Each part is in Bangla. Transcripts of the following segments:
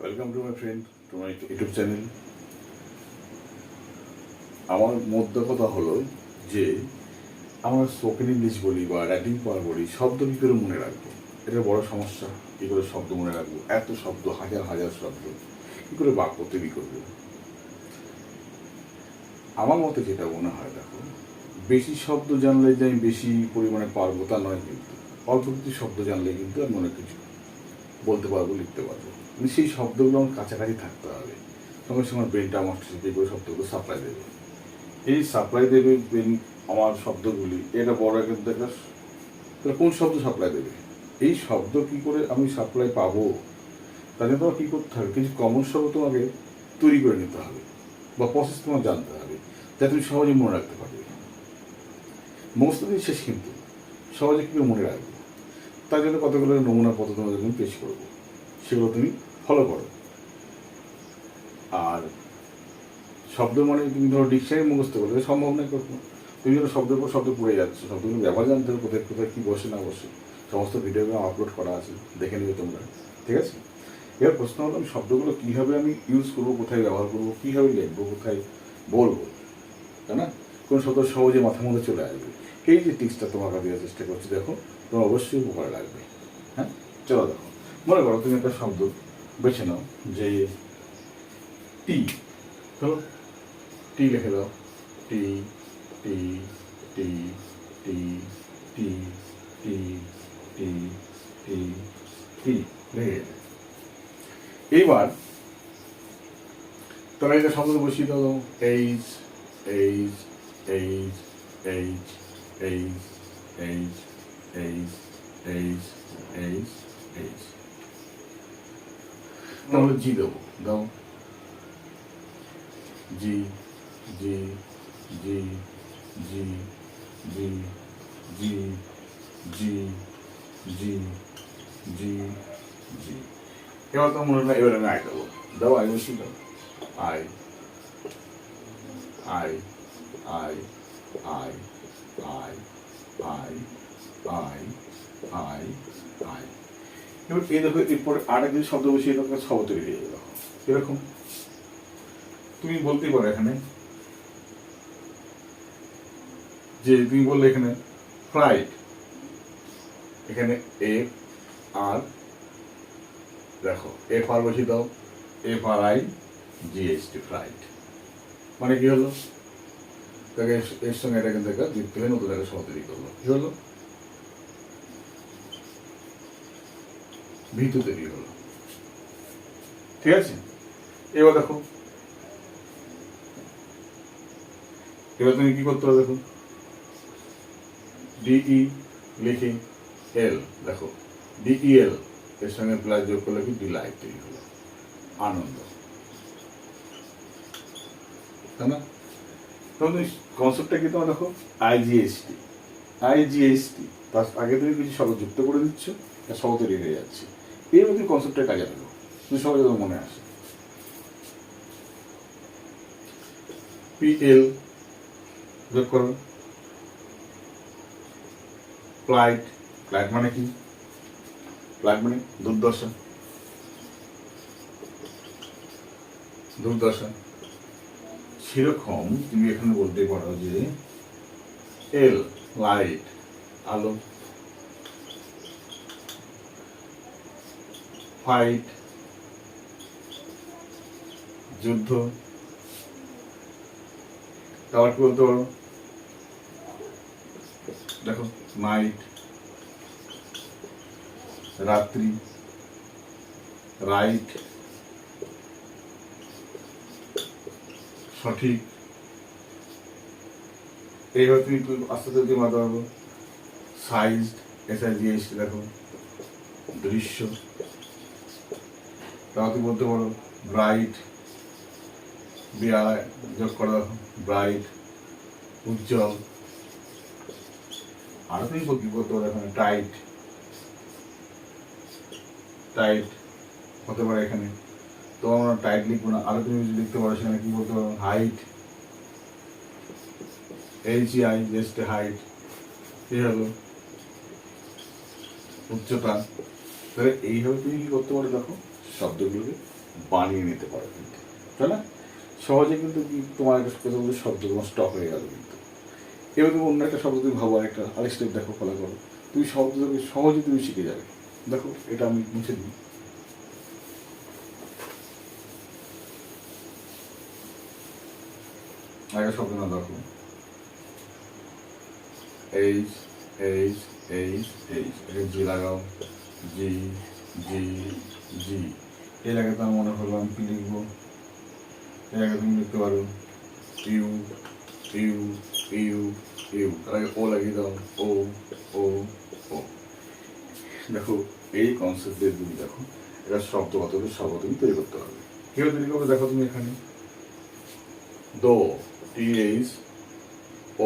Welcome to my friend, to my YouTube channel. আমার মধ্য কথা হলো যে আমরা স্পোকেন ইংলিশ বলি বা রাইটিং পাওয়ার বলি, শব্দ কী করে মনে রাখবো? এটা বড় সমস্যা। কী করে শব্দ মনে রাখবো? এত শব্দ, হাজার হাজার শব্দ, কী করে বাক্য তৈরি করবো? আমার মতে যেটা মনে হয়, দেখো, বেশি শব্দ জানলে যে আমি বেশি পরিমাণে পারবো তা নয়, কিন্তু অল্প কিছু শব্দ জানলে কিন্তু আমি অনেক কিছু বলতে পারবো, লিখতে পারবো। কিন্তু সেই শব্দগুলো আমার কাছাকাছি থাকতে হবে। তখন সে আমার ব্রেনটা আমার যে করে শব্দগুলো সাপ্লাই দেবে। এই সাপ্লাই দেবে ব্রেন আমার শব্দগুলি, এটা বড় কিন্তু একটা কোন শব্দ সাপ্লাই দেবে, এই শব্দ কি করে আমি সাপ্লাই পাবো, তার জন্য তোমার কী করতে হবে? কিছু কমন শব্দ তোমাকে তৈরি করে নিতে হবে বা প্রসেস তোমার জানতে হবে, যাতে তুমি সহজে মনে রাখতে পারবে। সমস্ত দিন শেষ, কিন্তু সহজে কী করে মনে রাখবে, তার জন্য কতগুলো নমুনা পদ্ধতি তোমাদের আমি পেশ করবো, সেগুলো তুমি ফলো করো। আর শব্দ মানে তুমি ধরো ডিকশনারি মুখস্থ করলে সম্ভব নয় কখনো। তুমি যেন শব্দের পর শব্দ পড়ে যাচ্ছে, শব্দগুলো ব্যবহার জানতে হবে, কোথায় কোথায় কী বসে না বসে। সমস্ত ভিডিওগুলো আপলোড করা আছে, দেখে নেবে তোমরা, ঠিক আছে? এবার প্রশ্ন হলো, আমি শব্দগুলো কীভাবে আমি ইউজ করবো, কোথায় ব্যবহার করবো, কীভাবে লিখবো, কোথায় বলবো, তাই না? কোন শব্দ সহজে মাথার মধ্যে চলে আসবে, এই যে টিপসটা তোমাকে দেওয়ার চেষ্টা করছি, দেখো তোমার অবশ্যই উপকারে লাগবে। হ্যাঁ, চলো দেখো, মনে করো তুমি একটা শব্দ বেছে নাও, যে টি। চলো টি লিখে দাও। টি টি টি টি টি টি টি টি টি লিখে গেলে এইবার তোমরা এটা শব্দ বসিয়ে দাও। H H H H H H H H H H, তাহলে জি দেবো, দাও জি জি জি জি জি জি জি জি জি জি। এবার তো মনে হয়, এবার আমি আই দেবো, দাও আই বসি, দাও I I I I I I I I I. এবার এই দেখো, এরপরে আর একদিন শব্দ বসিয়ে এরকম শব্দ তৈরি হয়ে যাবে। এরকম তুমি বলতে পারো এখানে, যে তুমি বললে এখানে ফ্লাইট, এখানে এফ আর, দেখো এফ আর বসিয়ে দাও, F R I GST, flight. মানে কি হলো, তাকে এর সঙ্গে এটা কিন্তু যুক্ত হয়ে নতুন একটা শব্দ তৈরি করলো। কি হলো? ভিতু তৈরি হলো। ঠিক আছে? এবার দেখো, এবার তুমি কি করতে হবে, দেখো ডিই লিখে এল, দেখো ডিইএল এর সঙ্গে প্লাস যোগ করলে কি ডিলাইট তৈরি হলো, আনন্দ, তাই না? তখন কনসেপ্টটা কি তোমার, দেখো আইজিএসটি, আইজিএসটি তার আগে তুমি কিছু শব্দ যুক্ত করে দিচ্ছ, তার শব্দ তৈরি হয়ে যাচ্ছে। এই মধ্যে কনসেপ্টটা কাজে লাগো, তুমি সবাই তোমার মনে আসে। পিএল যোগ করো, ফ্লাইট, ফ্লাইট মানে কি? ফ্লাইট মানে দুর্দশা, দুর্দশা। সেরকম তুমি এখানে বলতে পারো যে এল লাইট, আলো, ফাইট যুদ্ধ। তারপর কি বলতে পারো, দেখো নাইট রাত্রি, রাইট সঠিক। এইভাবে তুমি আস্তে আস্তে তুমি মাথা পারবো। সাইজ, এসআইজিএস, দেখো দৃশ্য। তারপর তুমি বলতে পারো ব্রাইট, বিআই যোগ করে, দেখো ব্রাইট উজ্জ্বল। আরো তুমি কি বলতে পারো, এখানে টাইট, টাইট হতে পারে এখানে, তো আমরা টাইট লিখবো না, আরো তুমি লিখতে পারো সেখানে কি বলতে পারো, হাইট, এইচআই জাস্ট হাইট, এই হলো উচ্চতা। তাহলে এইভাবে তুমি কি করতে পারো, দেখো শব্দগুলোকে বানিয়ে নিতে পারো কিন্তু, তাই না? সহজে কিন্তু তোমার একটা শব্দ তোমার স্টক হয়ে গেল কিন্তু। এবার তুমি অন্য একটা শব্দ তুমি ভাবো, আরেক স্টেপ দেখো, ফলো করো, তুমি শব্দটাকে সহজে তুমি শিখে যাবে। দেখো এটা আমি মুছে দিই। আগে শব্দ না দেখো, এইচ এইচ এইচ এইচ, এটা জি লাগাও, জি জি জি। এর আগে তো আমি মনে করলাম আমি কি লিখবো, এর আগে তুমি লিখতে পারো ইউ ইউ ইউ ইউ, তার আগে ও লাগিয়ে দাও, ও ও ও। দেখো এই কনসেপ্ট দিয়ে তুমি দেখো এটা শব্দগত শব্দ তুমি তৈরি করতে পারবে। কীভাবে তৈরি করবে দেখো, তুমি এখানে দো, টি এইচ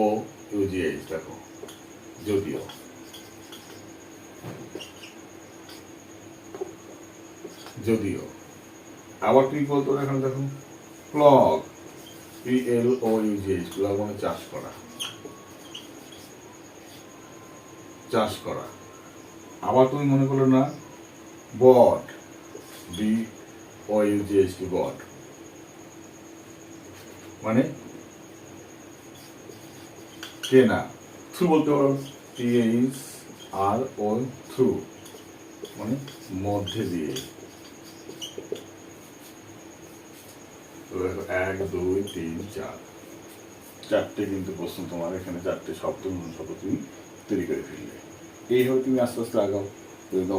ও ইউজিএইচ, দেখো যদিও, যদিও। আবার তুমি বলতে পারো এখানে দেখো প্লগ, PLOUGH, প্লগ মানে চাষ করা, চাষ করা। আবার তুমি মনে করলো না বট, BOUGHT, বট মানে কেনা। থ্রু বলতে পারো, THRO, থ্রু মানে মধ্যে দিয়ে। এক দুই তিন চার, চারটে কিন্তু প্রশ্ন তোমার এখানে, চারটে শব্দ তুমি তৈরি করে ফেললে। এইভাবে তুমি আস্তে আস্তে আগাও,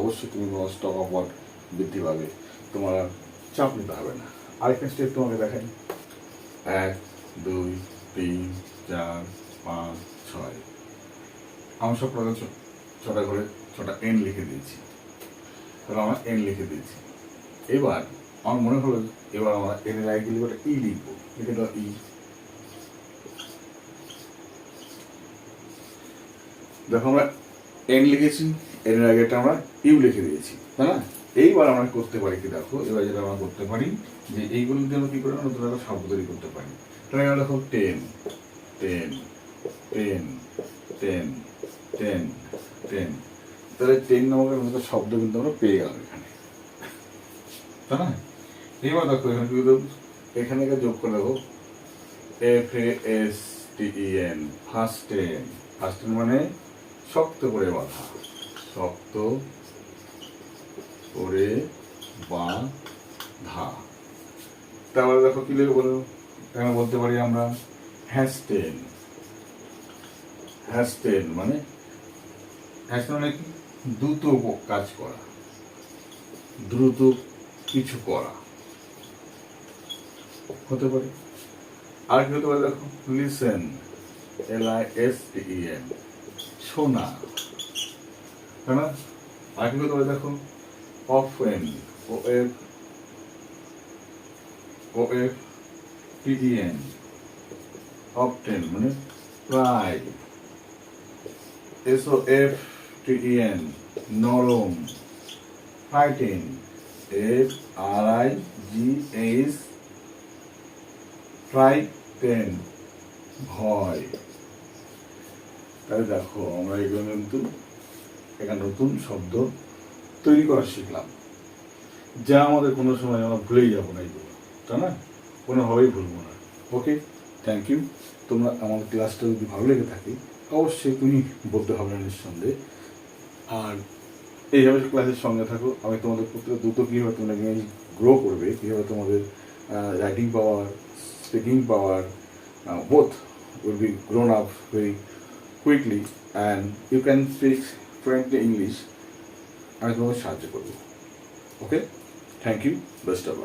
অবশ্যই তুমি তোমার স্টক অফ ওয়ার্ড বৃদ্ধি পাবে, তোমার আর চাপ নিতে হবে না। আরেকটা স্টেপ তোমাকে দেখাই, 1 2 3 4 5 6, আমি সব প্রকার ছটা করে 6টা এন লিখে দিয়েছি, তাহলে আমার এন লিখে দিয়েছি। এবার আমার মনে হলো এবার আমরা এন এর আগে লিখে ই লিখবো, লিখে দাও ই। দেখো আমরা এন লিখেছি, এন এর আগেটা আমরা ইউ লিখে দিয়েছি, তাই না? এইবার আমরা করতে পারি কি দেখো, এবার যেটা আমরা করতে পারি যে এইগুলোর জন্য কি করে নতুন একটা শব্দ তৈরি করতে পারি। তাহলে দেখো 10 10 10 10 10 10, তাহলে 10 নামক একটা শব্দ কিন্তু আমরা পেয়ে গেলাম এখানে, তাই না? এইবার দেখো এখানে কি দেবো, এখানে যোগ করে দেবো FASTEN, ফাস্টেন। ফাস্টেন মানে শক্ত করে বাঁধা, শক্ত করে বাঁধা। তারপরে দেখো কি লিখে বলো, এখানে বলতে পারি আমরা হ্যাস্টেন। হ্যাস্টেন মানে, হ্যাস্টেন মানে কি, দ্রুত কাজ করা, দ্রুত কিছু করা হতে পারে। আর কি হতে পারে দেখো, লিসেন, LISTEN, শোনা, তাই না? আর কি হতে পারে দেখো, অফেন, OFTEN, অফটেন মানে প্রায়, SOFTEN, নরম, ফ্রাইটেন, FRIGH, ফ্রাইটেন, ভয়। তাহলে দেখো আমরা এগুলো কিন্তু একটা নতুন শব্দ তৈরি করা শিখলাম, যা আমাদের কোনো সময় আমরা ভুলেই যাবো না, এগুলো, তাই না? কোনোভাবেই ভুলবো না। ওকে, থ্যাংক ইউ। তোমরা আমাদের ক্লাসটা যদি ভালো লেগে থাকে অবশ্যই তুমি বলতে হবে না নিঃসন্দেহে। আর এইভাবে ক্লাসের সঙ্গে থাকো, আমি তোমাদের প্রত্যেক দ্রুত কীভাবে তোমরা ইংরেজি গ্রো করবে, কীভাবে তোমাদের writing power, speaking power, both will be grown up very quickly and you can speak fluently English, আমি তোমাকে সাহায্য করবো। Okay, thank you, best of lakh.